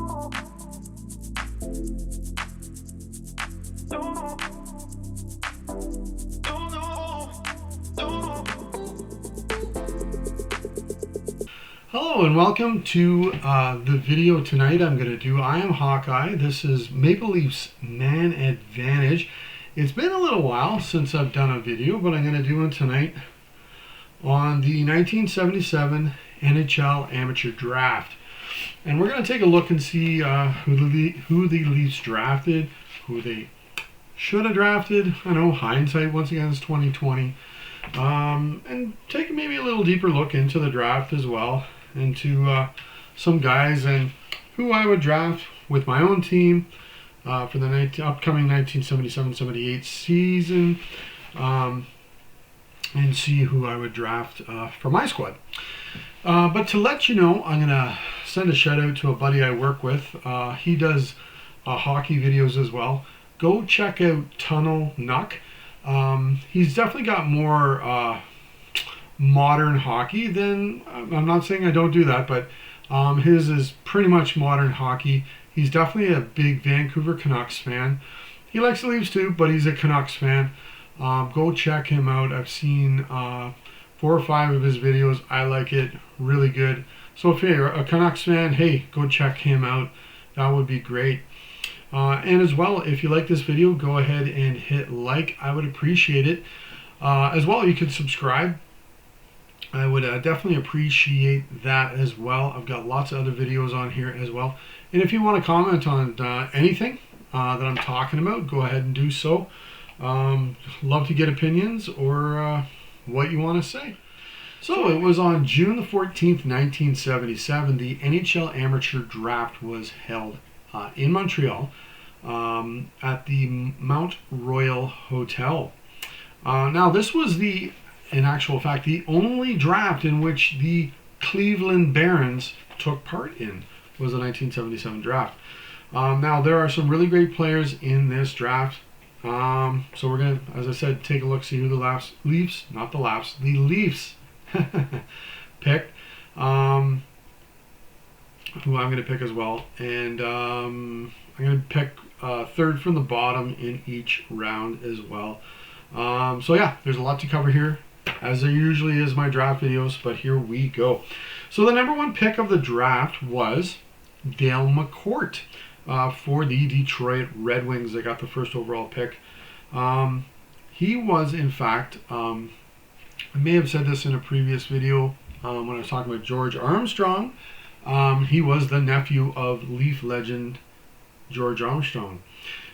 Hello and welcome to the video tonight I'm going to do. I am Hawkeye. This is Maple Leafs Man Advantage. It's been a little while since I've done a video, but I'm going to do one tonight on the 1977 NHL Amateur Draft. And we're going to take a look and see who the Leafs drafted, who they should have drafted. I know hindsight once again is 2020. And take maybe a little deeper look into the draft as well, into some guys and who I would draft with my own team for the upcoming 1977-78 season, and see who I would draft for my squad. But to let you know, I'm going to send a shout out to a buddy I work with. He does hockey videos as well. Go check out Tunnel Nuck. He's definitely got more modern hockey than, I'm not saying I don't do that, but his is pretty much modern hockey. He's definitely a big Vancouver Canucks fan. He likes the Leafs too, but he's a Canucks fan. Go check him out. I've seen 4 or 5 of his videos. I like it. Really good. So if you're a Canucks fan, hey, go check him out. That would be great. And as well, if you like this video, go ahead and hit like. I would appreciate it. As well, you can subscribe. I would definitely appreciate that as well. I've got lots of other videos on here as well. And if you want to comment on anything that I'm talking about, go ahead and do so. Love to get opinions or what you want to say. So it was on June the 14th, 1977, the NHL Amateur Draft was held in Montreal at the Mount Royal Hotel. Now this was in actual fact, the only draft in which the Cleveland Barons took part in was the 1977 draft. Now there are some really great players in this draft. So we're going to, as I said, take a look, see who the Leafs picked. Who I'm going to pick as well. And I'm going to pick third from the bottom in each round as well. So yeah, there's a lot to cover here, as there usually is my draft videos, but here we go. So the number 1 pick of the draft was Dale McCourt for the Detroit Red Wings. They got the first overall pick. He was, in fact, I may have said this in a previous video when I was talking about George Armstrong. He was the nephew of Leaf legend George Armstrong.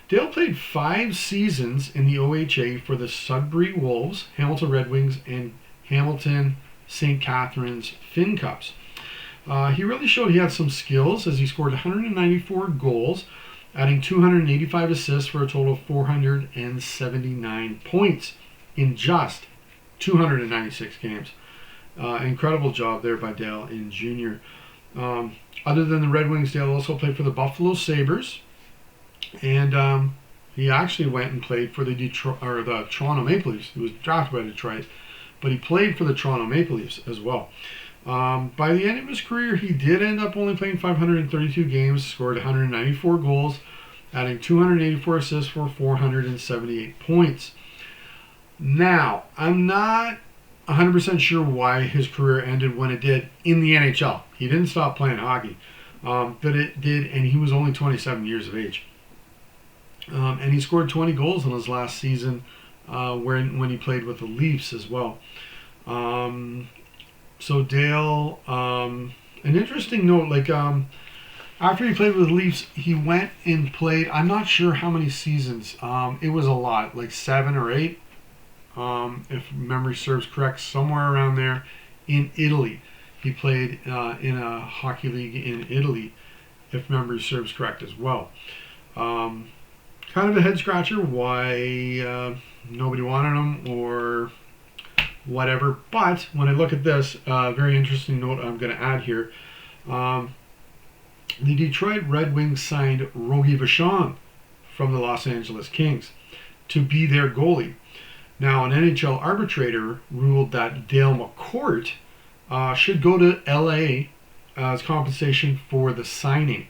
Dale played 5 seasons in the OHA for the Sudbury Wolves, Hamilton Red Wings, and Hamilton St. Catharines Finn Cups. He really showed he had some skills, as he scored 194 goals, adding 285 assists for a total of 479 points in just 296 games. Incredible job there by Dale in junior. Other than the Red Wings, Dale also played for the Buffalo Sabres, and he actually went and played for the Toronto Maple Leafs. He was drafted by Detroit, but he played for the Toronto Maple Leafs as well. By the end of his career, he did end up only playing 532 games, scored 194 goals, adding 284 assists for 478 points. Now, I'm not 100% sure why his career ended when it did in the NHL. He didn't stop playing hockey, but it did, and he was only 27 years of age. And he scored 20 goals in his last season when he played with the Leafs as well. So Dale, an interesting note, after he played with the Leafs, he went and played, I'm not sure how many seasons. It was a lot, like 7 or 8, if memory serves correct, somewhere around there, in Italy. He played in a hockey league in Italy, if memory serves correct as well. Kind of a head scratcher why nobody wanted him or whatever. But when I look at this, very interesting note I'm going to add here. The Detroit Red Wings signed Rogie Vachon from the Los Angeles Kings to be their goalie. Now, an NHL arbitrator ruled that Dale McCourt should go to LA as compensation for the signing.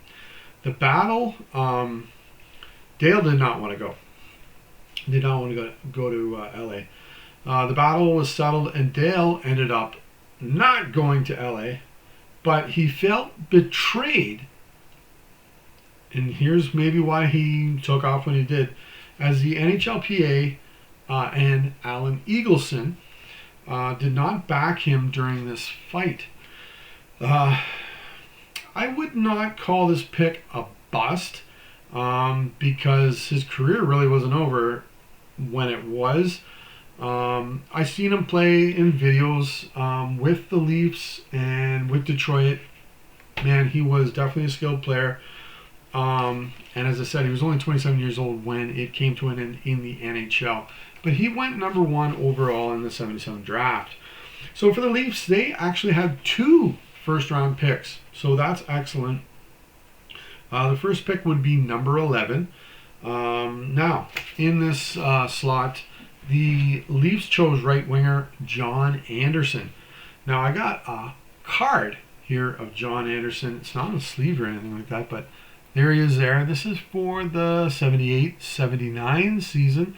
The battle, Dale did not want to go. Did not want to go to LA. The battle was settled, and Dale ended up not going to LA, but he felt betrayed. And here's maybe why he took off when he did. As the NHLPA and Alan Eagleson did not back him during this fight. I would not call this pick a bust because his career really wasn't over when it was. I seen him play in videos with the Leafs and with Detroit. Man, he was definitely a skilled player. And as I said, he was only 27 years old when it came to an end in the NHL. But he went number 1 overall in the 77 draft. So for the Leafs, they actually had 2 first-round picks. So that's excellent. The first pick would be number 11. Now, in this slot, the Leafs chose right winger John Anderson. Now, I got a card here of John Anderson. It's not on a sleeve or anything like that, but there he is there. This is for the 78-79 season.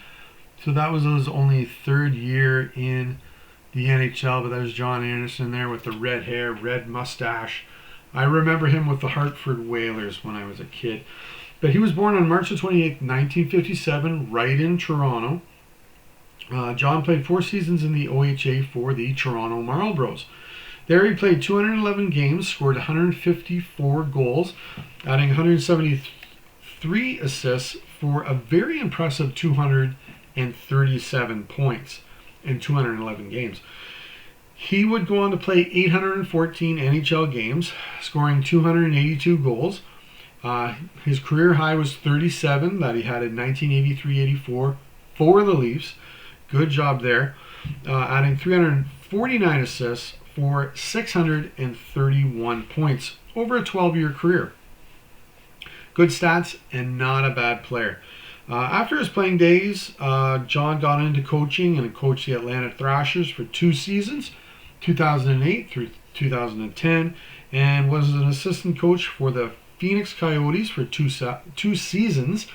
So that was his only 3rd year in the NHL, but there's John Anderson there with the red hair, red mustache. I remember him with the Hartford Whalers when I was a kid. But he was born on March 28, 1957, right in Toronto. John played 4 seasons in the OHA for the Toronto Marlboros. There he played 211 games, scored 154 goals, adding 173 assists for a very impressive 237 points in 211 games. He would go on to play 814 NHL games, scoring 282 goals. His career high was 37 that he had in 1983-84 for the Leafs. Good job there. Adding 349 assists for 631 points over a 12-year career. Good stats and not a bad player. After his playing days, John got into coaching and coached the Atlanta Thrashers for 2 seasons, 2008 through 2010, and was an assistant coach for the Phoenix Coyotes for 2 seasons,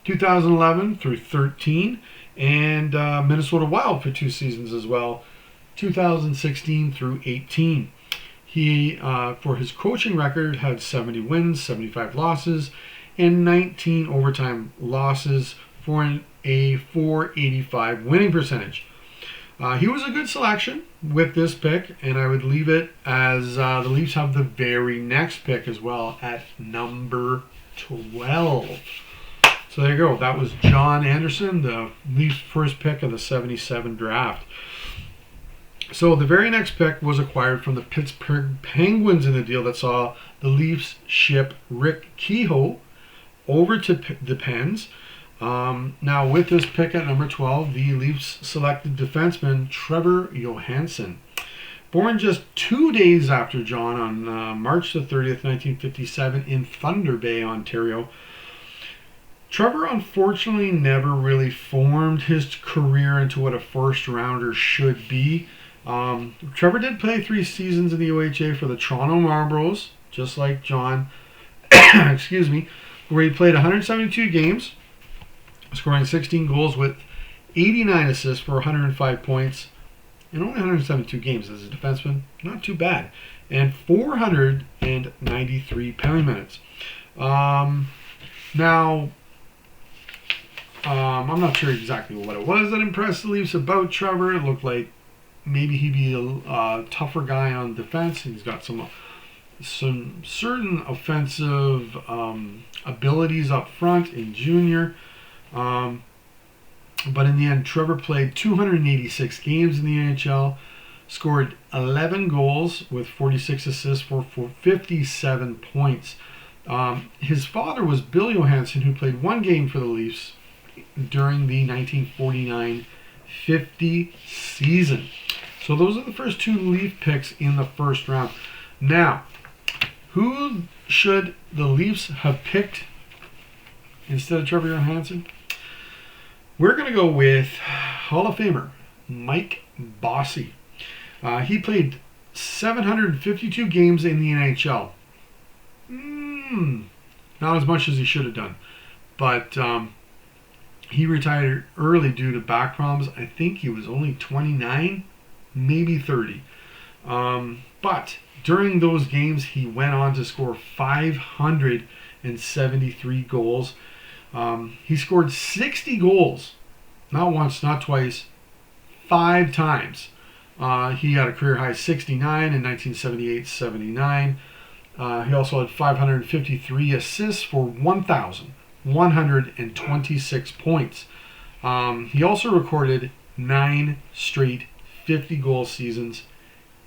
2011 through 13, and Minnesota Wild for 2 seasons as well, 2016 through 18. He, for his coaching record, had 70 wins, 75 losses, and 19 overtime losses for a .485 winning percentage. He was a good selection with this pick, and I would leave it as the Leafs have the very next pick as well at number 12. So there you go. That was John Anderson, the Leafs' first pick of the 77 draft. So the very next pick was acquired from the Pittsburgh Penguins in the deal that saw the Leafs ship Rick Kehoe over to the Pens. Now with this pick at number 12, the Leafs selected defenseman Trevor Johansson. Born just 2 days after John on March the 30th, 1957 in Thunder Bay, Ontario. Trevor unfortunately never really formed his career into what a first rounder should be. Trevor did play 3 seasons in the OHA for the Toronto Marlboros, just like John, excuse me, where he played 172 games, scoring 16 goals with 89 assists for 105 points in only 172 games as a defenseman. Not too bad. And 493 penalty minutes. Now, I'm not sure exactly what it was that impressed the Leafs about Trevor. It looked like maybe he'd be a tougher guy on defense. He's got some certain offensive abilities up front in junior. But in the end, Trevor played 286 games in the NHL, scored 11 goals with 46 assists for 57 points. His father was Bill Johansson, who played 1 game for the Leafs during the 1949-50 season. So those are the first 2 Leaf picks in the first round. Now, who should the Leafs have picked instead of Trevor Johansson? We're going to go with Hall of Famer Mike Bossy. He played 752 games in the NHL. Not as much as he should have done. But he retired early due to back problems. I think he was only 29, maybe 30. But during those games, he went on to score 573 goals. He scored 60 goals, not once, not twice, 5 times. He had a career high 69 in 1978-79. He also had 553 assists for 1,126 points. He also recorded 9 straight 50-goal seasons.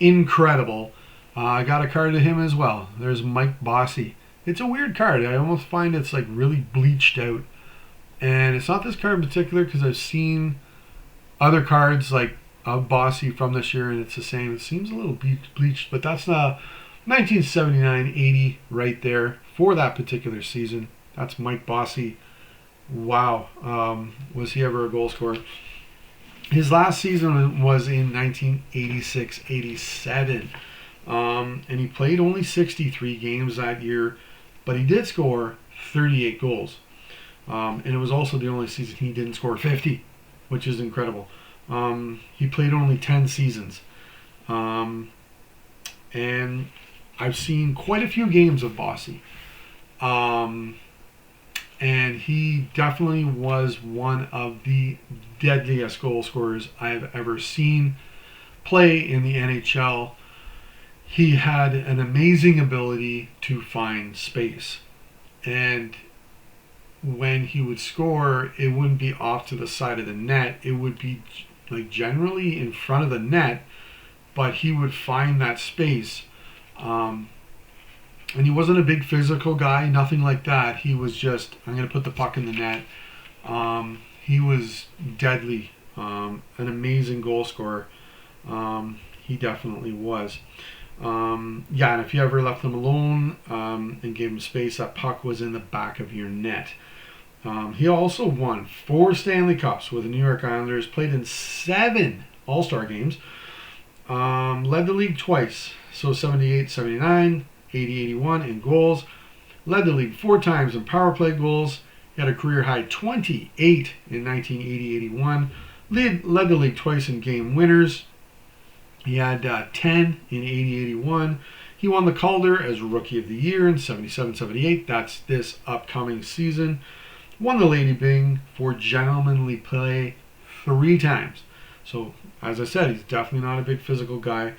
Incredible. I got a card of him as well. There's Mike Bossy. It's a weird card. I almost find it's like really bleached out. And it's not this card in particular because I've seen other cards like Bossy from this year and it's the same. It seems a little bleached, but that's the 1979-80 right there for that particular season. That's Mike Bossy. Wow. Was he ever a goal scorer? His last season was in 1986-87. And he played only 63 games that year, but he did score 38 goals. And it was also the only season he didn't score 50, which is incredible. He played only 10 seasons. And I've seen quite a few games of Bossy. And he definitely was one of the deadliest goal scorers I've ever seen play in the NHL. He had an amazing ability to find space. And when he would score, it wouldn't be off to the side of the net. It would be like generally in front of the net, but he would find that space. And he wasn't a big physical guy, nothing like that. He was just, I'm going to put the puck in the net. He was deadly, an amazing goal scorer. He definitely was. And if you ever left him alone and gave him space, that puck was in the back of your net. He also won 4 Stanley Cups with the New York Islanders, played in 7 All-Star games, led the league twice, so 78-79, 80-81 in goals, led the league 4 times in power play goals. He had a career high 28 in 1980-81, led the league twice in game winners. He had 10 in 80-81. He won the Calder as Rookie of the Year in 77-78. That's this upcoming season. Won the Lady Byng for gentlemanly play 3 times. So, as I said, he's definitely not a big physical guy.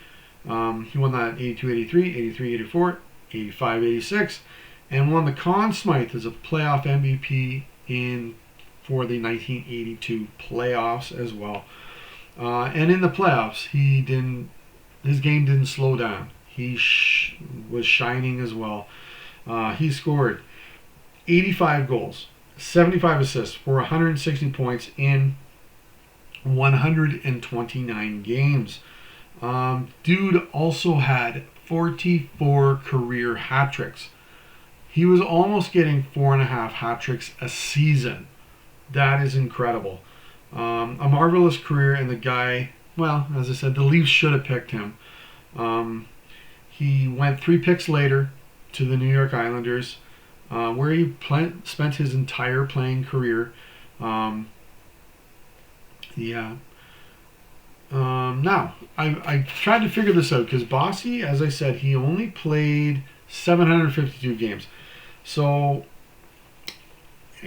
He won that 82-83, 83-84, 85-86, and won the Conn Smythe as a playoff MVP for the 1982 playoffs as well. And in the playoffs, his game didn't slow down. He was shining as well. He scored 85 goals, 75 assists for 160 points in 129 games. Dude also had 44 career hat tricks. He was almost getting 4.5 hat tricks a season. That is incredible. A marvelous career, and the guy, well, as I said, the Leafs should have picked him. He went 3 picks later to the New York Islanders, where he spent his entire playing career. Now, I tried to figure this out because Bossy, as I said, he only played 752 games. So,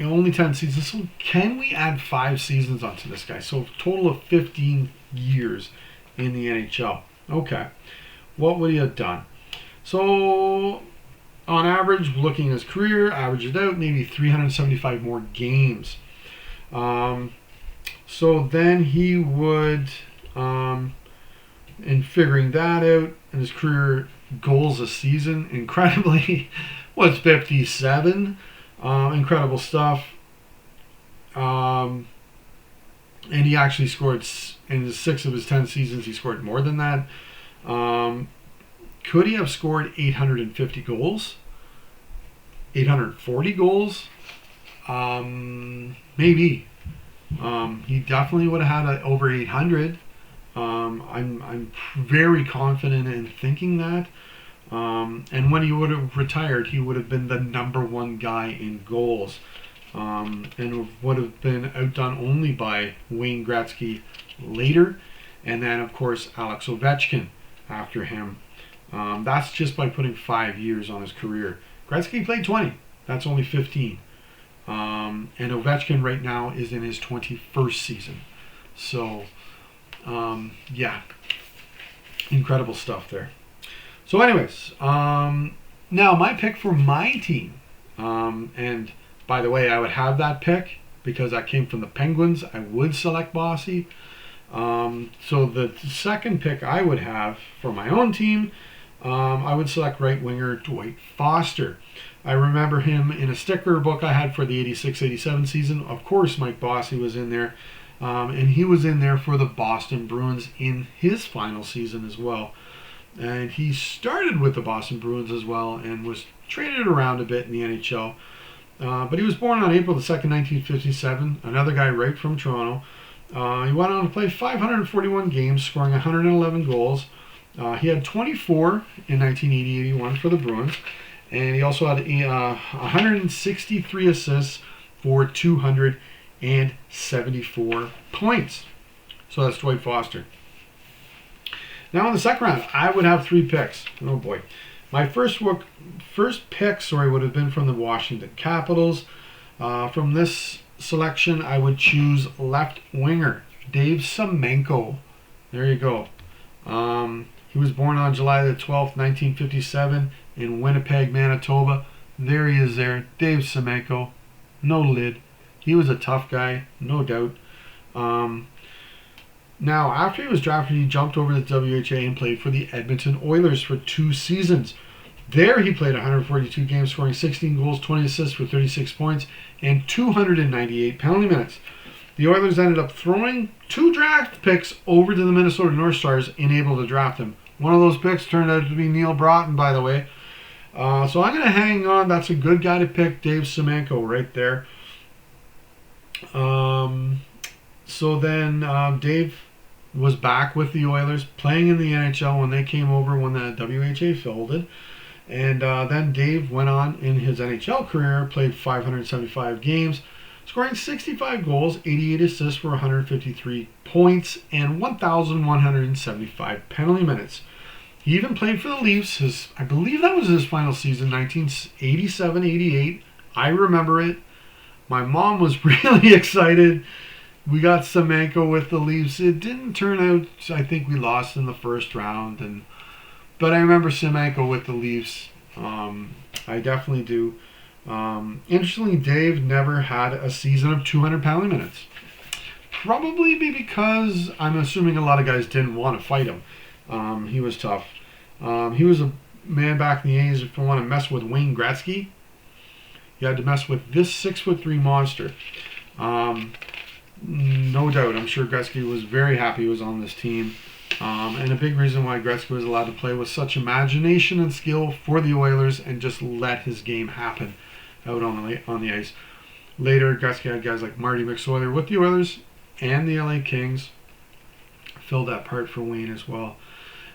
only 10 seasons. So, can we add 5 seasons onto this guy? So, a total of 15 years in the NHL. Okay. What would he have done? So, on average, looking at his career, averaged out maybe 375 more games. So, then he would... in figuring that out, and his career goals a season, incredibly, was 57. Incredible stuff. And he actually scored, in the 6 of his 10 seasons, he scored more than that. Could he have scored 850 goals? 840 goals? Maybe. He definitely would have had over 800. I'm very confident in thinking that. And when he would have retired, he would have been the #1 guy in goals, and would have been outdone only by Wayne Gretzky later, and then of course Alex Ovechkin after him. That's just by putting 5 years on his career. Gretzky played 20. That's only 15. And Ovechkin right now is in his 21st season. So, yeah, incredible stuff there. So anyways, now my pick for my team, and by the way, I would have that pick because I came from the Penguins. I would select Bossy. So the second pick I would have for my own team, I would select right winger Dwight Foster. I remember him in a sticker book I had for the 86-87 season. Of course, Mike Bossy was in there, and he was in there for the Boston Bruins in his final season as well. And he started with the Boston Bruins as well and was traded around a bit in the NHL. But he was born on April the 2nd, 1957, another guy right from Toronto. He went on to play 541 games, scoring 111 goals. He had 24 in 1980-81 for the Bruins. And he also had 163 assists for 274 points. So that's Dwight Foster. Now in the second round, I would have 3 picks. Oh boy. My first pick would have been from the Washington Capitals. From this selection, I would choose left winger Dave Semenko. There you go. He was born on July the 12th, 1957 in Winnipeg, Manitoba. There he is there, Dave Semenko. No lid. He was a tough guy, no doubt. Now, after he was drafted, he jumped over to the WHA and played for the Edmonton Oilers for 2 seasons. There he played 142 games, scoring 16 goals, 20 assists for 36 points, and 298 penalty minutes. The Oilers ended up throwing 2 draft picks over to the Minnesota North Stars and able to draft him. One of those picks turned out to be Neil Broughton, by the way. So I'm going to hang on. That's a good guy to pick, Dave Semenko, right there. So then Dave was back with the Oilers, playing in the NHL when they came over when the WHA folded. And then Dave went on in his NHL career, played 575 games, scoring 65 goals, 88 assists for 153 points, and 1,175 penalty minutes. He even played for the Leafs. I believe that was his final season, 1987-88. I remember it. My mom was really excited. We got Semenko with the Leafs. It didn't turn out. I think we lost in the first round, but I remember Semenko with the Leafs. I definitely do. Interestingly, Dave never had a season of 200 penalty minutes. Probably because I'm assuming a lot of guys didn't want to fight him. He was tough. He was a man back in the 80s. If you want to mess with Wayne Gretzky, you had to mess with this 6'3" monster. No doubt, I'm sure Gretzky was very happy he was on this team. And a big reason why Gretzky was allowed to play with such imagination and skill for the Oilers and just let his game happen out on the ice. Later, Gretzky had guys like Marty McSoyler with the Oilers and the LA Kings. Filled that part for Wayne as well.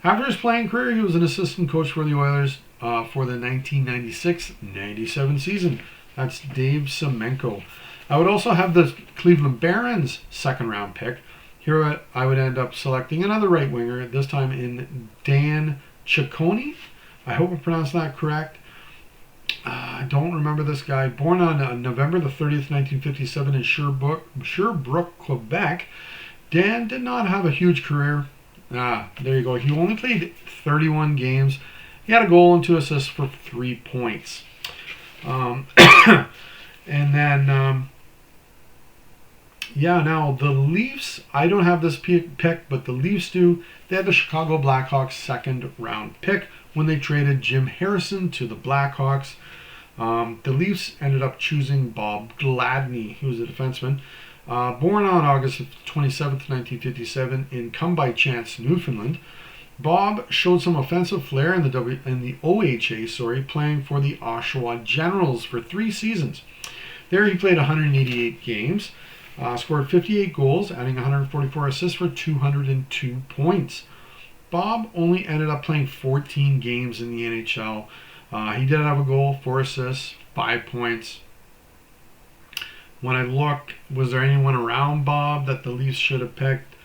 After his playing career, he was an assistant coach for the Oilers for the 1996-97 season. That's Dave Semenko. I would also have the Cleveland Barons second round pick. Here I would end up selecting another right winger, this time in Dan Ciccone. I hope I pronounced that correct. I don't remember this guy. Born on November the 30th, 1957 in Sherbrooke, Quebec. Dan did not have a huge career. There you go. He only played 31 games. He had a goal and 2 assists for 3 points. And then... now the Leafs, I don't have this pick, but the Leafs do. They had the Chicago Blackhawks second round pick when they traded Jim Harrison to the Blackhawks. The Leafs ended up choosing Bob Gladney. He was a defenseman. Born on August 27th, 1957 in Come By Chance, Newfoundland. Bob showed some offensive flair in the OHA, playing for the Oshawa Generals for 3 seasons. There he played 188 games. Scored 58 goals, adding 144 assists for 202 points. Bob only ended up playing 14 games in the NHL. He did have a goal, 4 assists, 5 points. When I look, was there anyone around Bob that the Leafs should have picked?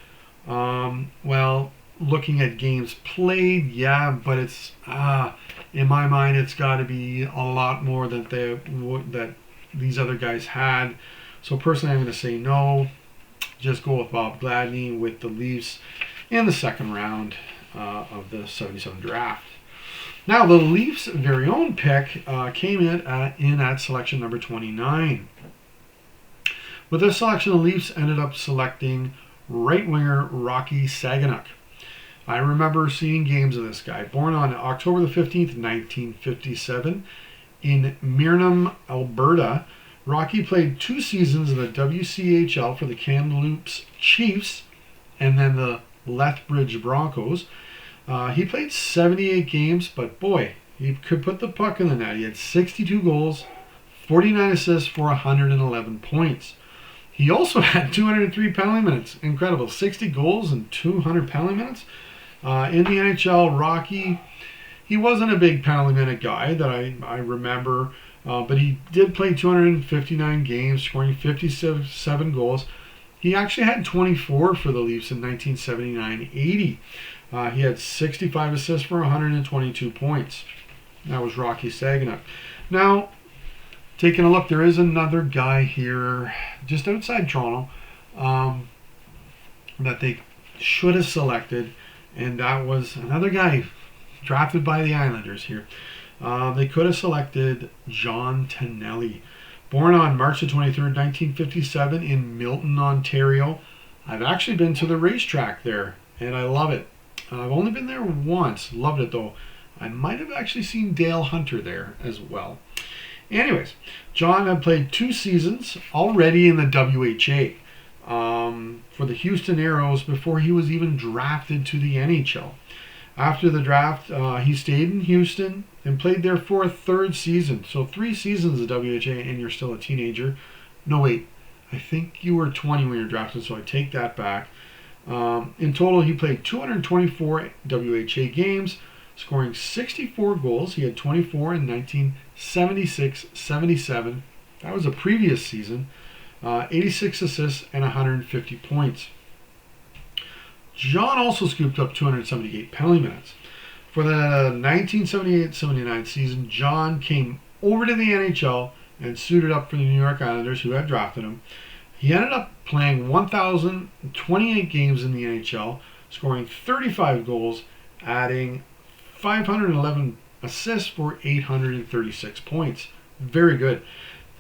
Well, looking at games played, yeah, but it's in my mind, it's got to be a lot more that these other guys had. So personally, I'm going to say no. Just go with Bob Gladney with the Leafs in the second round of the 77 draft. Now, the Leafs' very own pick came in at selection number 29. With this selection, the Leafs ended up selecting right winger Rocky Saganuk. I remember seeing games of this guy. Born on October the 15th, 1957, in Murnum, Alberta, Rocky played 2 seasons in the WCHL for the Kamloops Chiefs and then the Lethbridge Broncos. He played 78 games, but boy, he could put the puck in the net. He had 62 goals, 49 assists for 111 points. He also had 203 penalty minutes. Incredible. 60 goals and 200 penalty minutes. In the NHL, Rocky, he wasn't a big penalty minute guy that I remember, but he did play 259 games, scoring 57 goals. He actually had 24 for the Leafs in 1979-80. He had 65 assists for 122 points. That was Rocky Saganuk. Now, taking a look, there is another guy here just outside Toronto that they should have selected, and that was another guy drafted by the Islanders here. They could have selected John Tonelli. Born on March the 23rd, 1957 in Milton, Ontario. I've actually been to the racetrack there, and I love it. I've only been there once. Loved it, though. I might have actually seen Dale Hunter there as well. Anyways, John had played 2 seasons already in the WHA for the Houston Aeros before he was even drafted to the NHL. After the draft, he stayed in Houston and played there for a 3rd season. So 3 seasons of WHA and you're still a teenager. No, wait. I think you were 20 when you were drafted, so I take that back. In total, he played 224 WHA games, scoring 64 goals. He had 24 in 1976-77. That was a previous season. 86 assists and 150 points. John also scooped up 278 penalty minutes. For the 1978-79 season, John came over to the NHL and suited up for the New York Islanders, who had drafted him. He ended up playing 1,028 games in the NHL, scoring 35 goals, adding 511 assists for 836 points. Very good.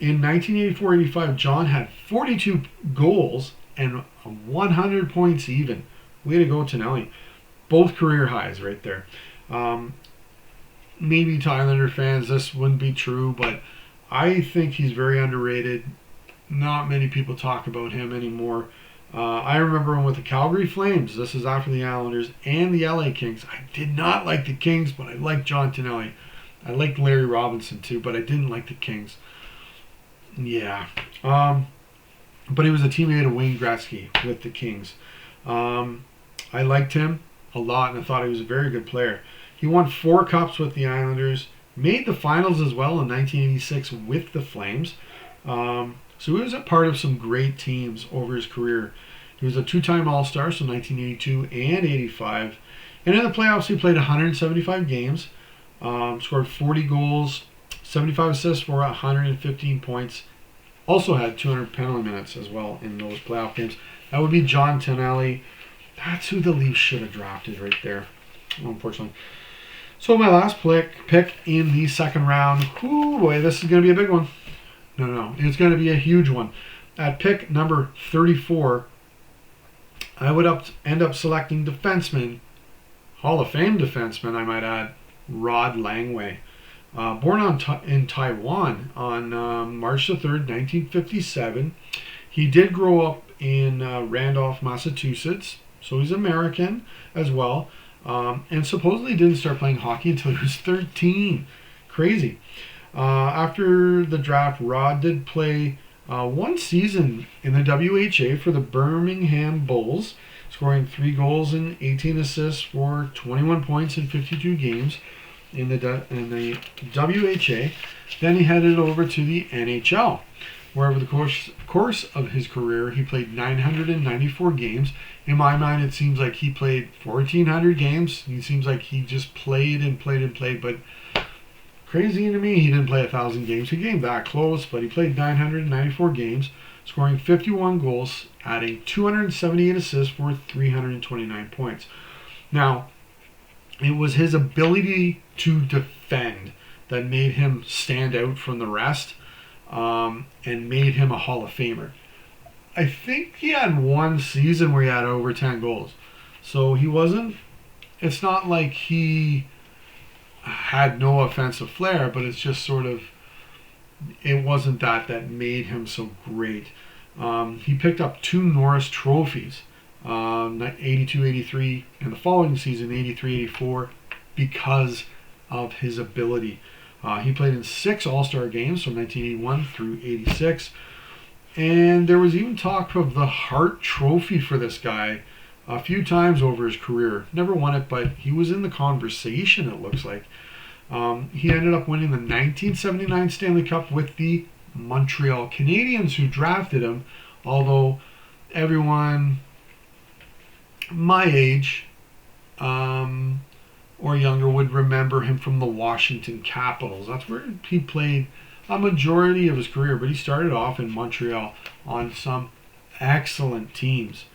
In 1984-85, John had 42 goals and 100 points even. Way to go, Tonelli. Both career highs right there. Maybe to Islander fans this wouldn't be true, but I think he's very underrated. Not many people talk about him anymore. I remember him with the Calgary Flames. This is after the Islanders and the LA Kings. I did not like the Kings, but I liked John Tonelli. I liked Larry Robinson too, but I didn't like the Kings. Yeah. But he was a teammate of Wayne Gretzky with the Kings. I liked him a lot, and I thought he was a very good player. He won 4 cups with the Islanders, made the finals as well in 1986 with the Flames. So he was a part of some great teams over his career. He was a 2-time All-Star, so 1982 and 85. And in the playoffs, he played 175 games, scored 40 goals, 75 assists for 115 points. Also had 200 penalty minutes as well in those playoff games. That would be John Tonelli. That's who the Leafs should have drafted right there, unfortunately. So my last pick in the second round. Ooh, boy, this is going to be a big one. No. It's going to be a huge one. At pick number 34, I would end up selecting defenseman, Hall of Fame defenseman, I might add, Rod Langway. Born in Taiwan on March the 3rd, 1957. He did grow up in Randolph, Massachusetts, so he's American as well. And supposedly didn't start playing hockey until he was 13. Crazy. After the draft, Rod did play 1 season in the WHA for the Birmingham Bulls, scoring 3 goals and 18 assists for 21 points in 52 games in the WHA. Then he headed over to the NHL, where over the course of his career, he played 994 games. In my mind, it seems like he played 1,400 games. It seems like he just played and played and played, but crazy to me, he didn't play 1,000 games. He came that close, but he played 994 games, scoring 51 goals, adding 278 assists for 329 points. Now, it was his ability to defend that made him stand out from the rest, and made him a Hall of Famer. I think he had one season where he had over 10 goals. So it's not like he had no offensive flair, but it's just sort of, it wasn't that made him so great. He picked up 2 Norris trophies, 82-83, and the following season, 83-84, because of his ability. He played in 6 All-Star games from 1981 through 86. And there was even talk of the Hart Trophy for this guy a few times over his career. Never won it, but he was in the conversation, it looks like. He ended up winning the 1979 Stanley Cup with the Montreal Canadiens, who drafted him, although everyone my age or younger would remember him from the Washington Capitals. That's where he played a majority of his career, but he started off in Montreal on some excellent teams.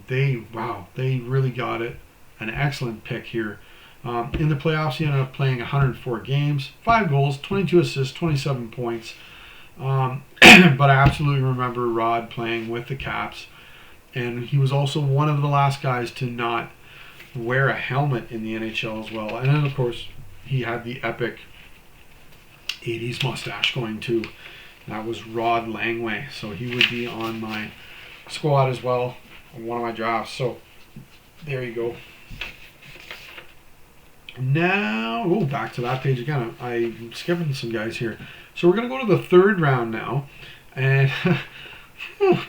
They really got it. An excellent pick here. In the playoffs, he ended up playing 104 games, 5 goals, 22 assists, 27 points. But I absolutely remember Rod playing with the Caps, and he was also one of the last guys to not wear a helmet in the NHL as well. And then, of course, he had the epic 80s mustache going too. That was Rod Langway. So he would be on my squad as well on one of my drafts. So there you go. Now, back to that page again. I'm skipping some guys here. So we're going to go to the 3rd round now. And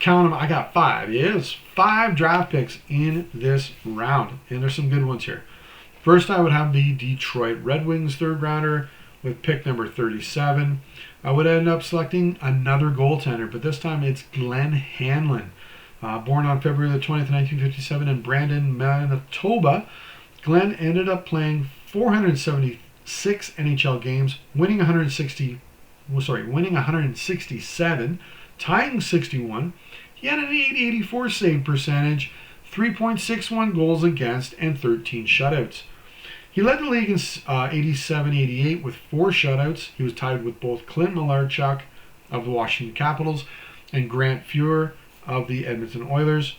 count them, I got 5. Yes, 5 draft picks in this round. And there's some good ones here. First, I would have the Detroit Red Wings 3rd rounder with pick number 37. I would end up selecting another goaltender, but this time it's Glenn Hanlon. Born on February the 20th, 1957 in Brandon, Manitoba, Glenn ended up playing 476 NHL games, winning 167, tying 61. He had an .884 save percentage, 3.61 goals against, and 13 shutouts. He led the league in 87-88 with 4 shutouts. He was tied with both Clint Malarchuk of the Washington Capitals and Grant Fuhr of the Edmonton Oilers.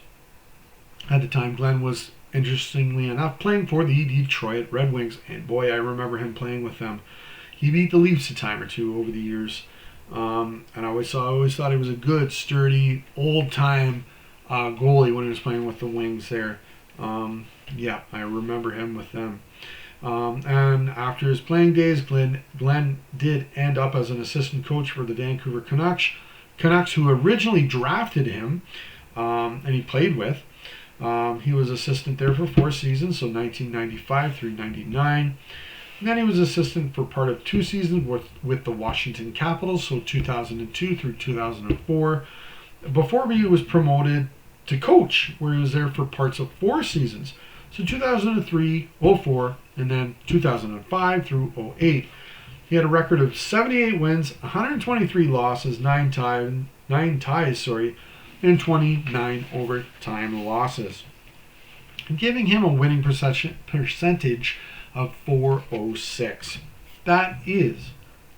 At the time, Glenn was, interestingly enough, playing for the Detroit Red Wings, and boy, I remember him playing with them. He beat the Leafs a time or two over the years, and I always thought he was a good, sturdy, old-time goalie when he was playing with the Wings there. I remember him with them. And after his playing days, Glenn did end up as an assistant coach for the Vancouver Canucks, who originally drafted him, and he played with. He was assistant there for 4 seasons, so 1995 through 99. And then he was assistant for part of 2 seasons with the Washington Capitals, so 2002 through 2004, before he was promoted to coach, where he was there for parts of 4 seasons. So 2003, 04, and then 2005 through 08. He had a record of 78 wins, 123 losses, 9 ties, and 29 overtime losses, giving him a winning percentage of .406. That is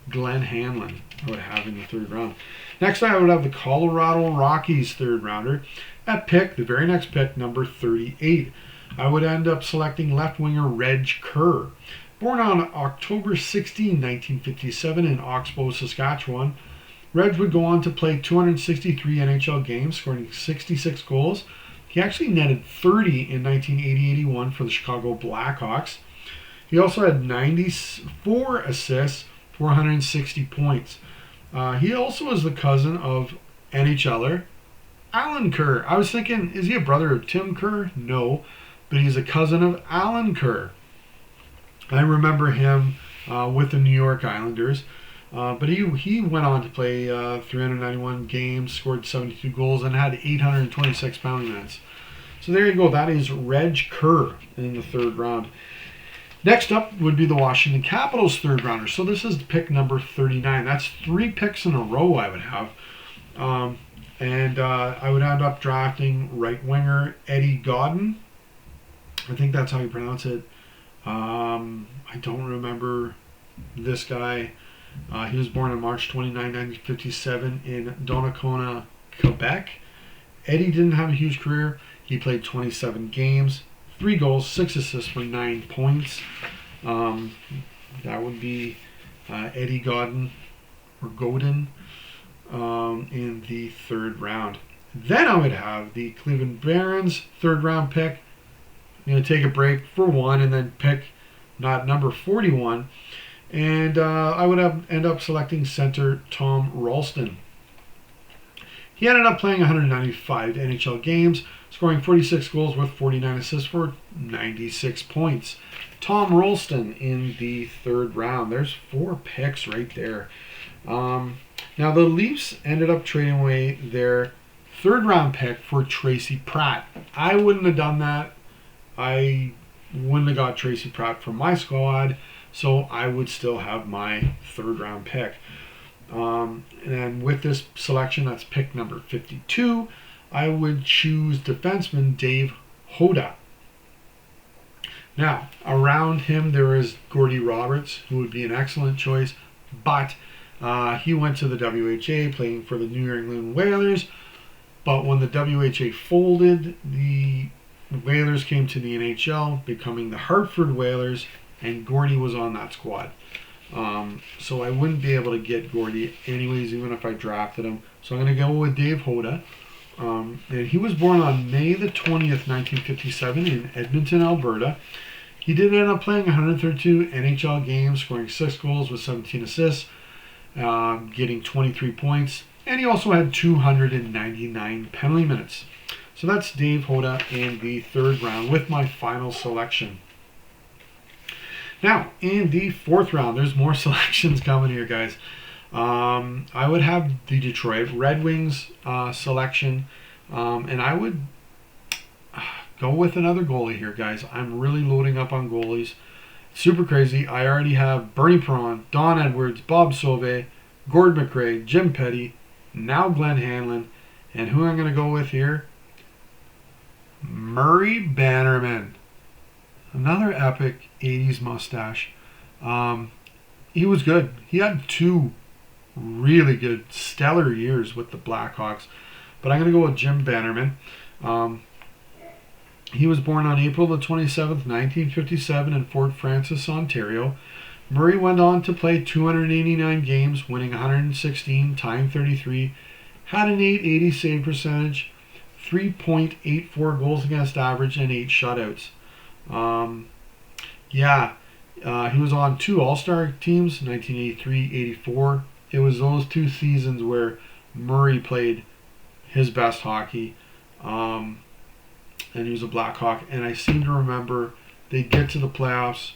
Glenn Hanlon I would have in the 3rd round. Next, I would have the Colorado Rockies 3rd rounder at the very next pick, number 38. I would end up selecting left winger Reg Kerr. Born on October 16, 1957 in Oxbow, Saskatchewan, Reg would go on to play 263 NHL games, scoring 66 goals. He actually netted 30 in 1980-81 for the Chicago Blackhawks. He also had 94 assists for 160 points. He also is the cousin of NHLer Alan Kerr. I was thinking, is he a brother of Tim Kerr? No, but he's a cousin of Alan Kerr. I remember him with the New York Islanders. But he went on to play 391 games, scored 72 goals, and had 826 penalty minutes. So there you go. That is Reg Kerr in the third round. Next up would be the Washington Capitals third rounder. So this is pick number 39. That's 3 picks in a row I would have. And I would end up drafting right winger Eddie Godin. I think that's how you pronounce it. I don't remember this guy. He was born on March 29, 1957 in Donnacona, Quebec. Eddie didn't have a huge career. He played 27 games, 3 goals, 6 assists for 9 points. That would be Eddie Godin or Godin in the third round. Then I would have the Cleveland Barons third round pick. I'm going to take a break for one and then pick number 41. And I would end up selecting center Tom Ralston. He ended up playing 195 NHL games, scoring 46 goals with 49 assists for 96 points. Tom Ralston in the third round. There's 4 picks right there. Now the Leafs ended up trading away their third round pick for Tracy Pratt. I wouldn't have done that. I wouldn't have got Tracy Pratt from my squad, so I would still have my third round pick. And with this selection, that's pick number 52, I would choose defenseman Dave Hoda. Now, around him there is Gordie Roberts, who would be an excellent choice, but he went to the WHA playing for the New England Whalers. But when the WHA folded, the Whalers came to the NHL, becoming the Hartford Whalers, and Gordie was on that squad. So I wouldn't be able to get Gordie anyways, even if I drafted him. So I'm going to go with Dave Hoda. And he was born on May the 20th, 1957 in Edmonton, Alberta. He did end up playing 132 NHL games, scoring 6 goals with 17 assists, getting 23 points. And he also had 299 penalty minutes. So that's Dave Hoda in the third round with my final selection. Now, in the fourth round, there's more selections coming here, guys. I would have the Detroit Red Wings selection, and I would go with another goalie here, guys. I'm really loading up on goalies. Super crazy. I already have Bernie Perron, Don Edwards, Bob Sauvé, Gord McRae, Jim Petty, now Glenn Hanlon, and who I'm going to go with here? Murray Bannerman. Another epic 80s mustache. He was good. He had 2 really good, stellar years with the Blackhawks. But I'm going to go with Jim Bannerman. He was born on April the 27th, 1957 in Fort Francis, Ontario. Murray went on to play 289 games, winning 116, tying 33, had an .880 save percentage, 3.84 goals against average, and 8 shutouts. He was on 2 All-Star teams, 1983-84. It was those 2 seasons where Murray played his best hockey, and he was a Blackhawk. And I seem to remember they'd get to the playoffs,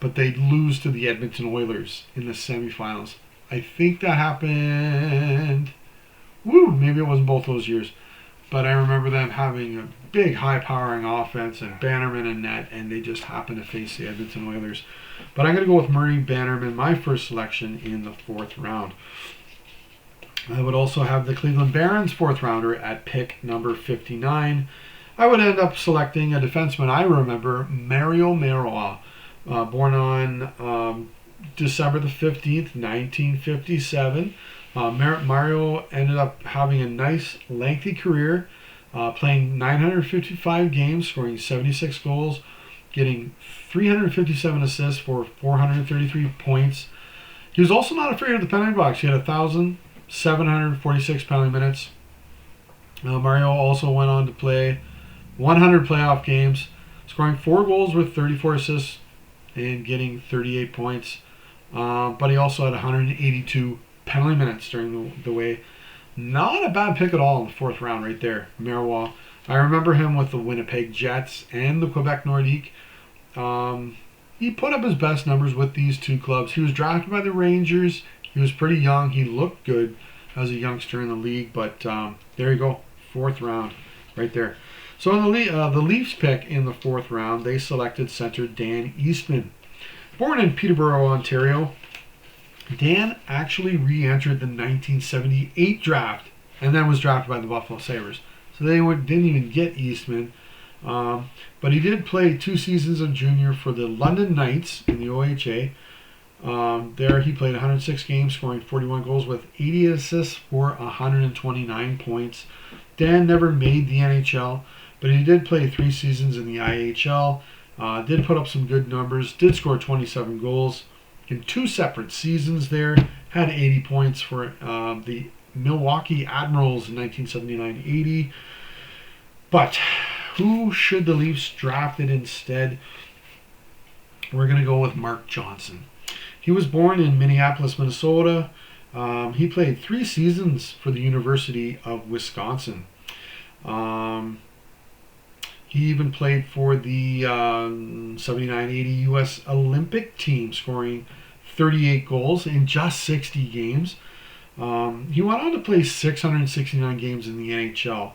but they'd lose to the Edmonton Oilers in the semifinals. I think that happened. Maybe it wasn't both those years. But I remember them having a big, high-powering offense and Bannerman in net, and they just happened to face the Edmonton Oilers. But I'm going to go with Murray Bannerman, my first selection in the fourth round. I would also have the Cleveland Barons fourth rounder at pick number 59. I would end up selecting a defenseman I remember, Mario Marois, born on December the 15th, 1957. Mario ended up having a nice, lengthy career, playing 955 games, scoring 76 goals, getting 357 assists for 433 points. He was also not afraid of the penalty box. He had 1,746 penalty minutes. Mario also went on to play 100 playoff games, scoring 4 goals with 34 assists and getting 38 points. But he also had 182 penalty minutes during the way. Not a bad pick at all in the 4th round right there, Marois. I remember him with the Winnipeg Jets and the Quebec Nordique. He put up his best numbers with these two clubs. He was drafted by the Rangers. He was pretty young. He looked good as a youngster in the league, but there you go, 4th round right there. So in the Leafs pick in the 4th round, they selected center Dan Eastman. Born in Peterborough, Ontario, Dan actually re-entered the 1978 draft and then was drafted by the Buffalo Sabres. So they didn't even get Eastman. But he did play 2 seasons of junior for the London Knights in the OHA. There he played 106 games, scoring 41 goals with 80 assists for 129 points. Dan never made the NHL, but he did play 3 seasons in the IHL. Did put up some good numbers. Did score 27 goals in 2 separate seasons there. Had 80 points for the Milwaukee Admirals in 1979-80. But who should the Leafs draft it instead? We're going to go with Mark Johnson. He was born in Minneapolis, Minnesota. He played 3 seasons for the University of Wisconsin. He even played for the 79-80 U.S. Olympic team, scoring 38 goals in just 60 games. He went on to play 669 games in the NHL.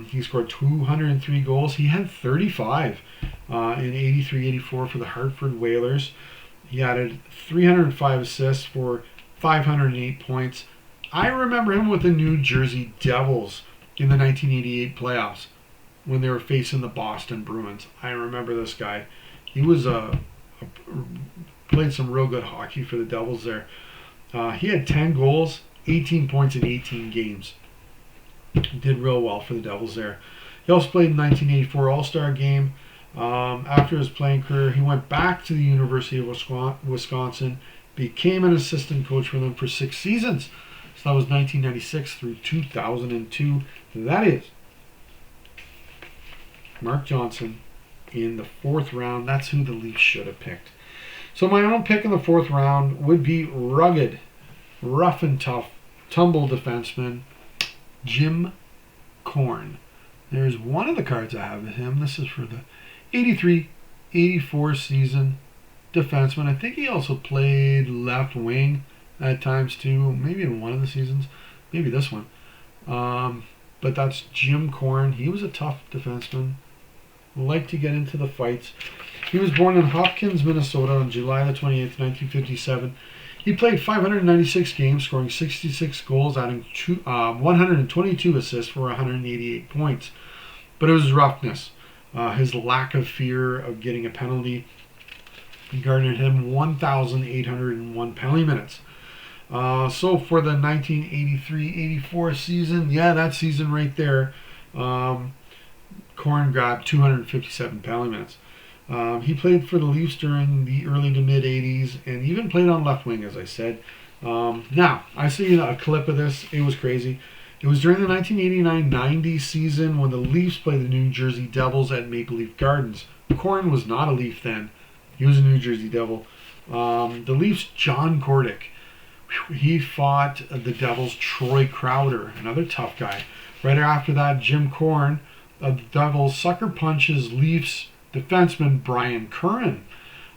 He scored 203 goals. He had 35 in 83-84 for the Hartford Whalers. He added 305 assists for 508 points. I remember him with the New Jersey Devils in the 1988 playoffs when they were facing the Boston Bruins. I remember this guy. He was played some real good hockey for the Devils there. He had 10 goals, 18 points in 18 games. Did real well for the Devils there. He also played in the 1984 All-Star Game. After his playing career, he went back to the University of Wisconsin, became an assistant coach for them for 6 seasons. So that was 1996 through 2002. That is Mark Johnson in the 4th round. That's who the Leafs should have picked. So my own pick in the 4th round would be rugged, rough and tough, tumble defenseman Jim Korn. There's one of the cards I have of him. This is for the 83-84 season. Defenseman. I think he also played left wing at times too. Maybe in one of the seasons. Maybe this one. But that's Jim Korn. He was a tough defenseman. Liked to get into the fights. He was born in Hopkins, Minnesota on July the 28th, 1957. He played 596 games, scoring 66 goals, adding 122 assists for 188 points. But it was his roughness, his lack of fear of getting a penalty, garnered him 1,801 penalty minutes. So for the 1983-84 season, that season right there, Korn grabbed 257 penalty minutes. He played for the Leafs during the early to mid 80s and even played on left wing, as I said. Now, I see a clip of this. It was crazy. It was during the 1989-90 season when the Leafs played the New Jersey Devils at Maple Leaf Gardens. Korn was not a Leaf then. He was a New Jersey Devil. The Leafs' John Kordick. He fought the Devils' Troy Crowder, another tough guy. Right after that, Jim Korn of the Devils sucker punches Leafs defenseman Brian Curran.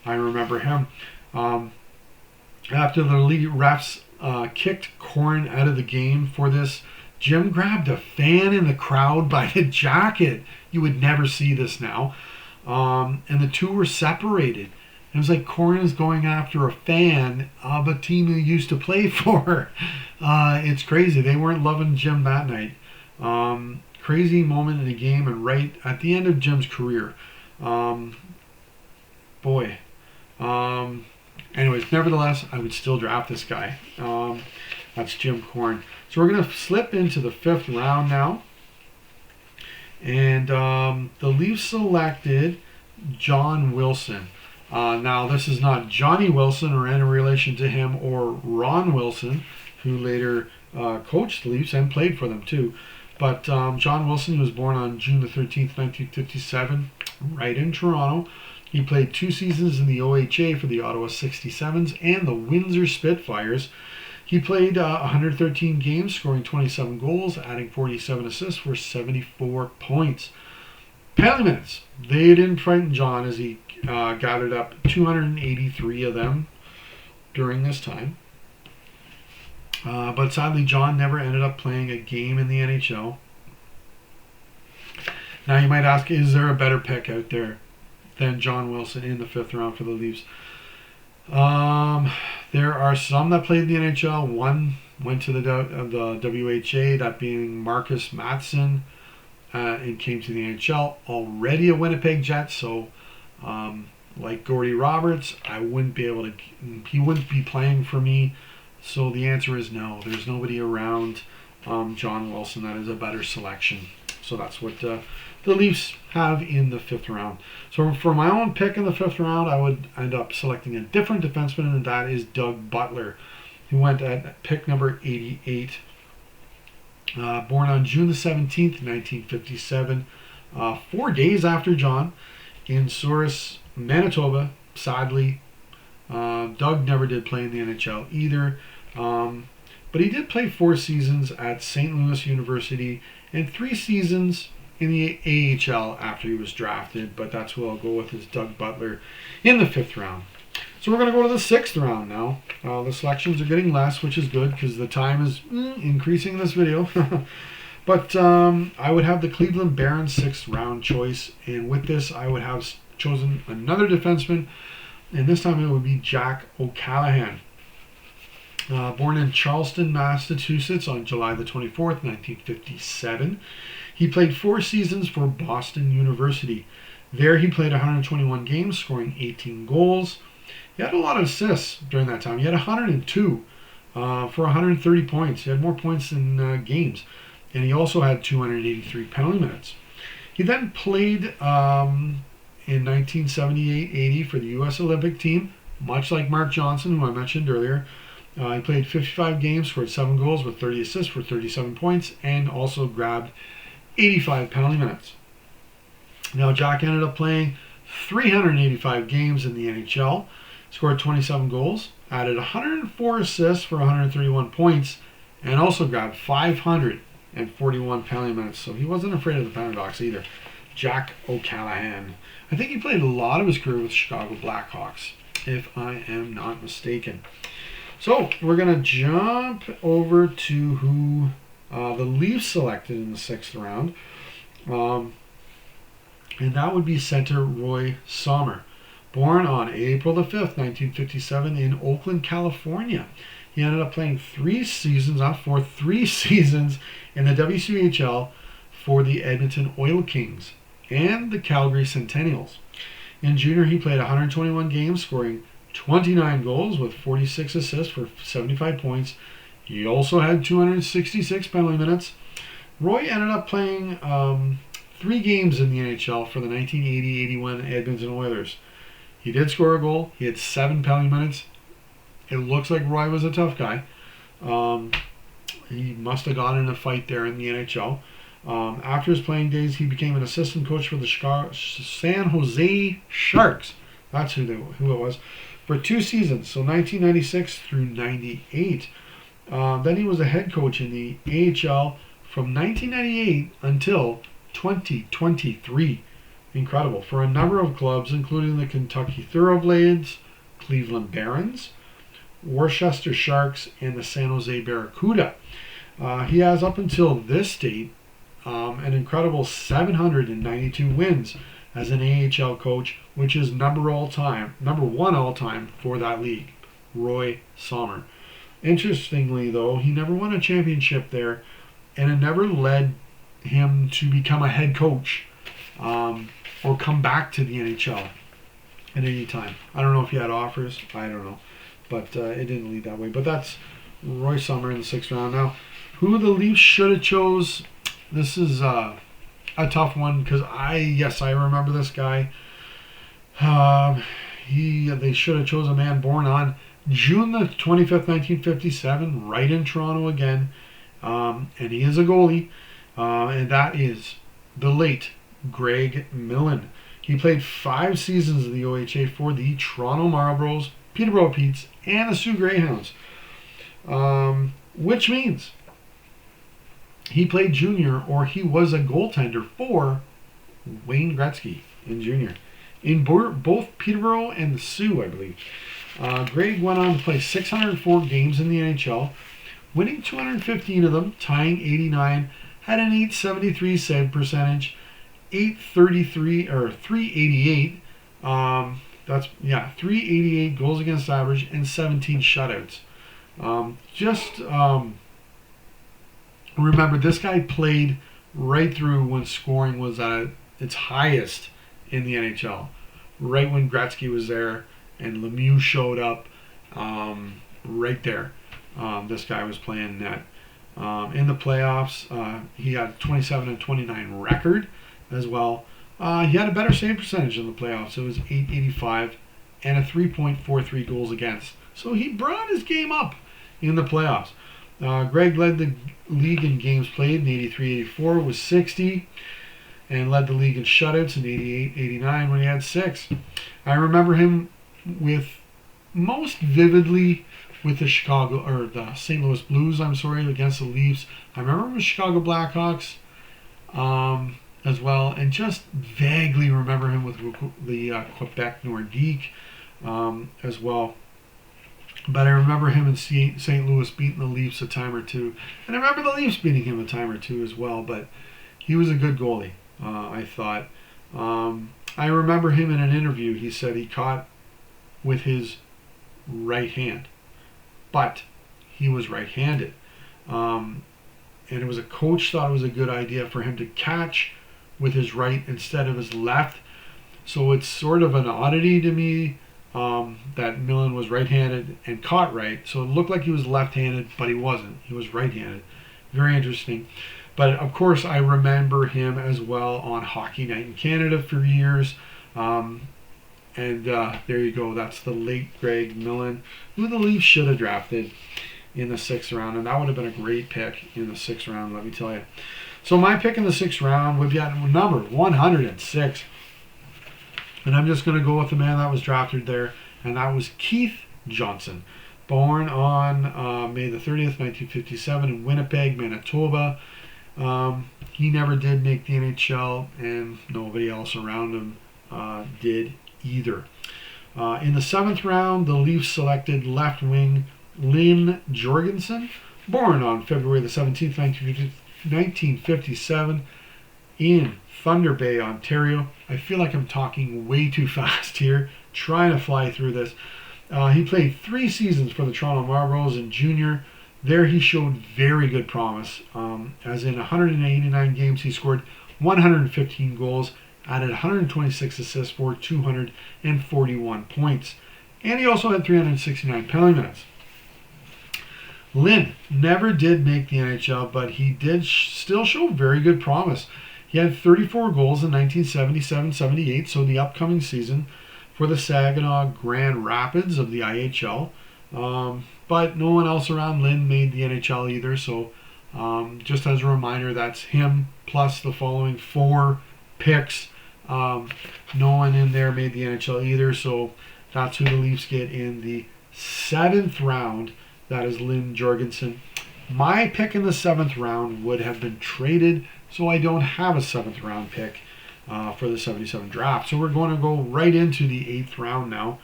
I remember him. After the league refs kicked Korn out of the game for this, Jim grabbed a fan in the crowd by the jacket. You would never see this now. And the two were separated. It was like Korn is going after a fan of a team he used to play for. It's crazy. They weren't loving Jim that night. Crazy moment in the game, and right at the end of Jim's career. Anyways, nevertheless, I would still draft this guy. That's Jim Korn. So we're going to slip into the 5th round now. And the Leafs selected John Wilson. Now, this is not Johnny Wilson or any relation to him, or Ron Wilson, who later coached the Leafs and played for them too. But John Wilson, he was born on June the 13th, 1957, right in Toronto. He played 2 seasons in the OHA for the Ottawa 67s and the Windsor Spitfires. He played 113 games, scoring 27 goals, adding 47 assists for 74 points. Penalty minutes. They didn't frighten John as he gathered up 283 of them during this time. But sadly, John never ended up playing a game in the NHL. Now you might ask, is there a better pick out there than John Wilson in the 5th round for the Leafs? There are some that played in the NHL. One went to the WHA, that being Marcus Mattson, and came to the NHL. Already a Winnipeg Jet, so like Gordy Roberts, he wouldn't be playing for me. So the answer is no. There's nobody around John Wilson that is a better selection. So that's what the Leafs have in the 5th round. So for my own pick in the 5th round, I would end up selecting a different defenseman, and that is Doug Butler, who went at pick number 88. Born on June the 17th, 1957, 4 days after John, in Souris, Manitoba. Sadly, Doug never did play in the NHL either, but he did play 4 seasons at St. Louis University and 3 seasons in the AHL after he was drafted, but that's who I'll go with, is Doug Butler in the 5th round. So we're going to go to the 6th round now. The selections are getting less, which is good because the time is increasing in this video. But I would have the Cleveland Barons 6th round choice, and with this I would have chosen another defenseman, and this time it would be Jack O'Callahan. Born in Charleston, Massachusetts on July the 24th, 1957. He played 4 seasons for Boston University. There he played 121 games, scoring 18 goals. He had a lot of assists during that time. He had 102 for 130 points. He had more points than games. And he also had 283 penalty minutes. He then played in 1978-80 for the U.S. Olympic team, much like Mark Johnson, who I mentioned earlier. He played 55 games, scored 7 goals with 30 assists for 37 points, and also grabbed 85 penalty minutes. Now, Jack ended up playing 385 games in the NHL, scored 27 goals, added 104 assists for 131 points, and also grabbed 541 penalty minutes. So he wasn't afraid of the penalty box either. Jack O'Callahan. I think he played a lot of his career with Chicago Blackhawks, if I am not mistaken. So we're going to jump over to who the Leafs selected in the 6th round. And that would be center Roy Sommer. Born on April the 5th, 1957 in Oakland, California. He ended up playing 3 seasons in the WCHL for the Edmonton Oil Kings and the Calgary Centennials. In junior, he played 121 games, scoring 29 goals with 46 assists for 75 points. He also had 266 penalty minutes. Roy ended up playing 3 games in the NHL for the 1980-81 Edmonton Oilers. He did score a goal. He had 7 penalty minutes. It looks like Roy was a tough guy. He must have gotten in a fight there in the NHL. After his playing days, he became an assistant coach for the San Jose Sharks. That's who it was. For 2 seasons, so 1996 through 98. Then he was a head coach in the AHL from 1998 until 2023. Incredible. For a number of clubs, including the Kentucky Thoroughblades, Cleveland Barons, Worcester Sharks, and the San Jose Barracuda. He has, up until this date, an incredible 792 wins as an AHL coach, which is number 1 all time for that league. Roy Sommer. Interestingly, though, he never won a championship there, and it never led him to become a head coach or come back to the NHL at any time. I don't know if he had offers. I don't know. But it didn't lead that way. But that's Roy Sommer in the 6th round. Now, who the Leafs should have chose, this is a tough one because I remember this guy. They should have chose a man born on June the 25th, 1957, right in Toronto again. And he is a goalie. And that is the late Greg Millen. He played 5 seasons in the OHA for the Toronto Marlboros, Peterborough Petes, and the Sioux Greyhounds. which means he played junior, or he was a goaltender for Wayne Gretzky in junior, in both Peterborough and the Sioux, I believe. Greg went on to play 604 games in the NHL, winning 215 of them, tying 89, had an 873 save percentage, 833 or 388. That's 388 goals against average and 17 shutouts. Remember, this guy played right through when scoring was at its highest in the NHL. Right when Gretzky was there and Lemieux showed up, right there, this guy was playing net. In the playoffs, he had a 27-29 record as well. He had a better save percentage in the playoffs. It was 885 and a 3.43 goals against. So he brought his game up in the playoffs. Greg led the league in games played in 83-84 with 60, and led the league in shutouts in 88-89 when he had 6. I remember him most vividly with the St. Louis Blues, against the Leafs. I remember him with Chicago Blackhawks as well, and just vaguely remember him with the Quebec Nordique as well. But I remember him in St. Louis beating the Leafs a time or two. And I remember the Leafs beating him a time or two as well. But he was a good goalie, I thought. I remember him in an interview. He said he caught with his right hand. But he was right-handed. And it was a coach thought it was a good idea for him to catch with his right instead of his left. So it's sort of an oddity to me that Millen was right-handed and caught right. So it looked like he was left-handed, but he wasn't. He was right-handed. Very interesting. But of course, I remember him as well on Hockey Night in Canada for years. There you go. That's the late Greg Millen, who the Leafs should have drafted in the 6th round. And that would have been a great pick in the 6th round, let me tell you. So my pick in the 6th round would be at number 106. And I'm just going to go with the man that was drafted there, and that was Keith Johnson. Born on May the 30th, 1957 in Winnipeg, Manitoba. He never did make the NHL, and nobody else around him did either. In the 7th round, the Leafs selected left wing Lynn Jorgensen, born on February the 17th, 1957 in Thunder Bay, Ontario. I feel like I'm talking way too fast here, trying to fly through this. He played 3 seasons for the Toronto Marlboros in junior. There he showed very good promise, as in 189 games he scored 115 goals, added 126 assists for 241 points. And he also had 369 penalty minutes. Lynn never did make the NHL, but he did still show very good promise. He had 34 goals in 1977-78, so the upcoming season, for the Saginaw Grand Rapids of the IHL. But no one else around Lynn made the NHL either, so just as a reminder, that's him plus the following 4 picks. No one in there made the NHL either, so that's who the Leafs get in the 7th round. That is Lynn Jorgensen. My pick in the 7th round would have been traded, so I don't have a 7th round pick for the 77 draft. So we're going to go right into the 8th round now.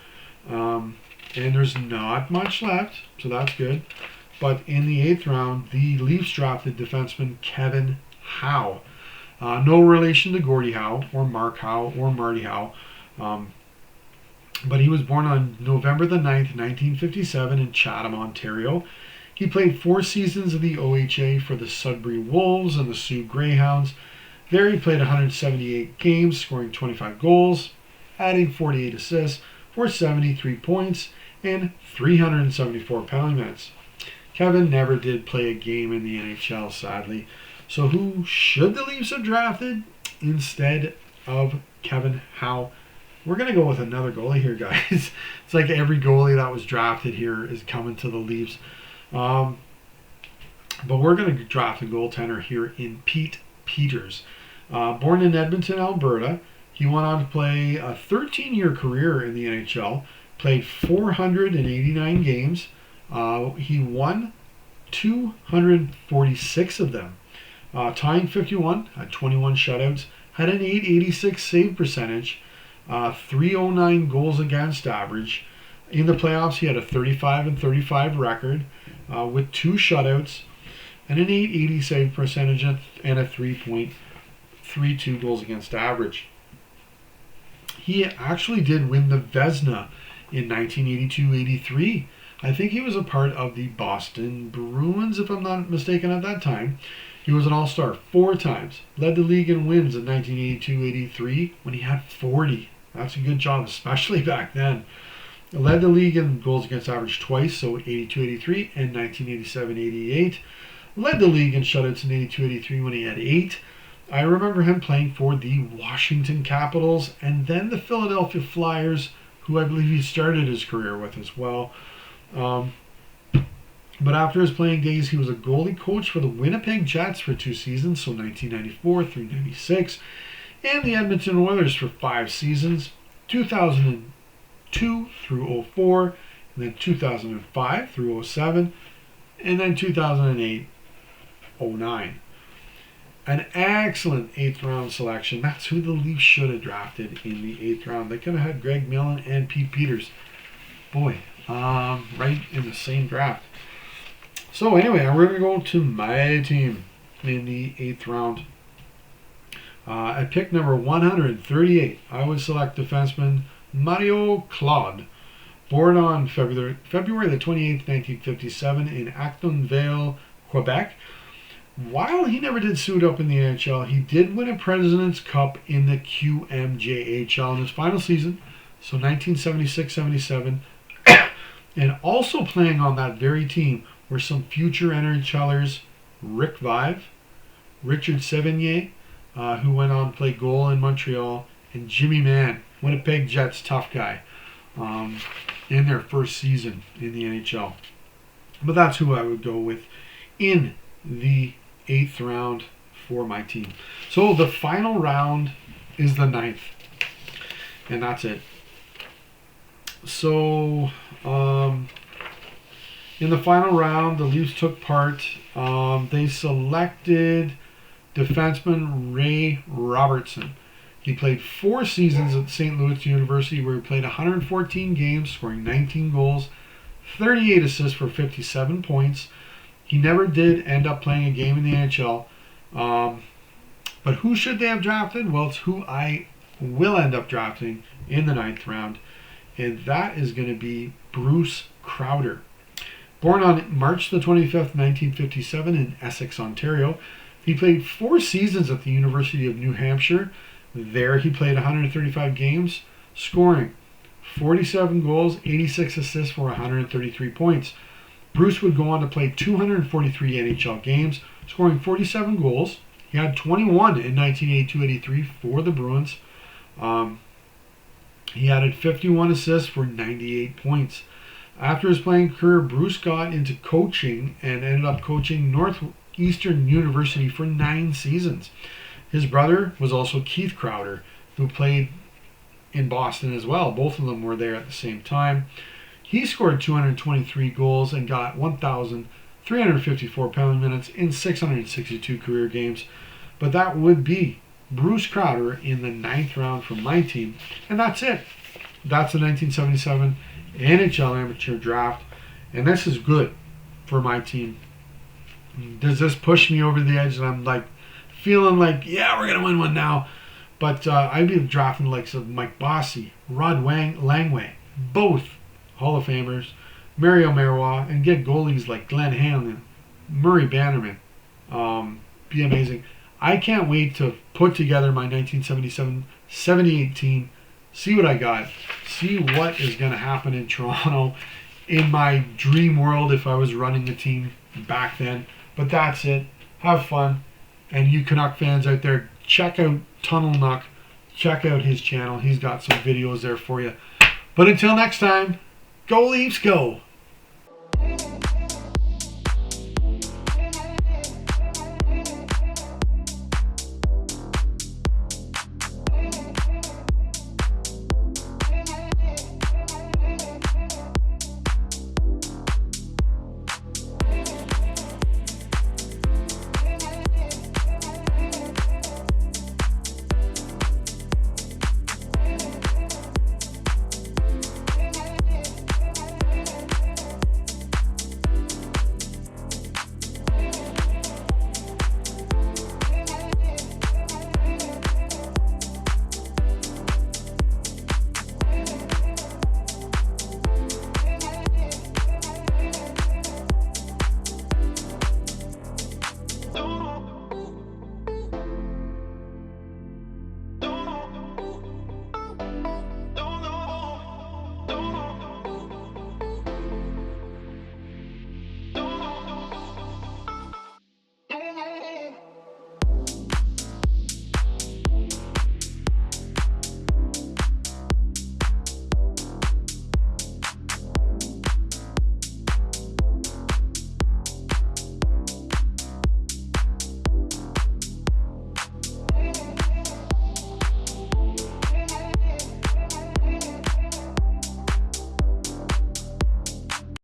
And there's not much left, so that's good. But in the 8th round, the Leafs drafted defenseman Kevin Howe. No relation to Gordie Howe or Mark Howe or Marty Howe. But he was born on November the 9th, 1957 in Chatham, Ontario. He played 4 seasons of the OHA for the Sudbury Wolves and the Sioux Greyhounds. There he played 178 games, scoring 25 goals, adding 48 assists for 73 points and 374 penalty minutes. Kevin never did play a game in the NHL, sadly. So who should the Leafs have drafted instead of Kevin Howe? We're going to go with another goalie here, guys. It's like every goalie that was drafted here is coming to the Leafs. But we're going to draft a goaltender here in Pete Peters. Born in Edmonton, Alberta, he went on to play a 13-year career in the NHL, played 489 games, He won 246 of them, tying 51, had 21 shutouts, had an 886 save percentage, 309 goals against average. In the playoffs, he had a 35-35 record with 2 shutouts and an 880 save percentage and a 3.32 goals against average. He actually did win the Vezina in 1982-83. I think he was a part of the Boston Bruins, if I'm not mistaken, at that time. He was an all-star 4 times. Led the league in wins in 1982-83 when he had 40. That's a good job, especially back then. Led the league in goals against average twice, so 82-83 and 1987-88. Led the league in shutouts in 82-83 when he had 8. I remember him playing for the Washington Capitals and then the Philadelphia Flyers, who I believe he started his career with as well. But after his playing days, he was a goalie coach for the Winnipeg Jets for 2 seasons, so 1994 through 96, and the Edmonton Oilers for 5 seasons, 2002 through 04, and then 2005 through 07, and then 2008-09. An excellent 8th round selection. That's who the Leafs should have drafted in the 8th round. They could have had Greg Millen and Pete Peters. Boy, right in the same draft. So anyway, we're going to go to my team in the 8th round. At pick number 138, I would select defenseman Mario Claude, born on February the 28th, 1957 in Actonville, Quebec. While he never did suit up in the NHL, he did win a President's Cup in the QMJHL in his final season, so 1976-77, and also playing on that very team were some future NHLers, Rick Vive, Richard Sevigny, who went on to play goal in Montreal, and Jimmy Mann, Winnipeg Jets tough guy, in their first season in the NHL. But that's who I would go with in the 8th round for my team. So the final round is the 9th, and that's it. So in the final round, the Leafs took part. They selected defenseman Ray Robertson. He played 4 seasons at St. Louis University, where he played 114 games, scoring 19 goals, 38 assists for 57 points. He never did end up playing a game in the NHL. But who should they have drafted? Well, it's who I will end up drafting in the 9th round, and that is going to be Bruce Crowder. Born on March the 25th, 1957 in Essex, Ontario, he played 4 seasons at the University of New Hampshire. There he played 135 games, scoring 47 goals, 86 assists for 133 points. Bruce would go on to play 243 NHL games, scoring 47 goals. He had 21 in 1982-83 for the Bruins. He added 51 assists for 98 points. After his playing career, Bruce got into coaching and ended up coaching Northeastern University for 9 seasons. His brother was also Keith Crowder, who played in Boston as well. Both of them were there at the same time. He scored 223 goals and got 1,354 penalty minutes in 662 career games. But that would be Bruce Crowder in the 9th round from my team. And that's it. That's the 1977 NHL Amateur Draft. And this is good for my team. Does this push me over the edge and I'm like feeling like, yeah, we're going to win one now? But I'd be drafting the likes of Mike Bossy, Rod Langway, both Hall of Famers, Mario Marois, and get goalies like Glenn Hanlon, Murray Bannerman. Be amazing. I can't wait to put together my 1977-78 team, see what I got, see what is going to happen in Toronto in my dream world if I was running the team back then. But that's it. Have fun. And you Canuck fans out there, check out Tunnel Nuck. Check out his channel. He's got some videos there for you. But until next time, go Leafs, go!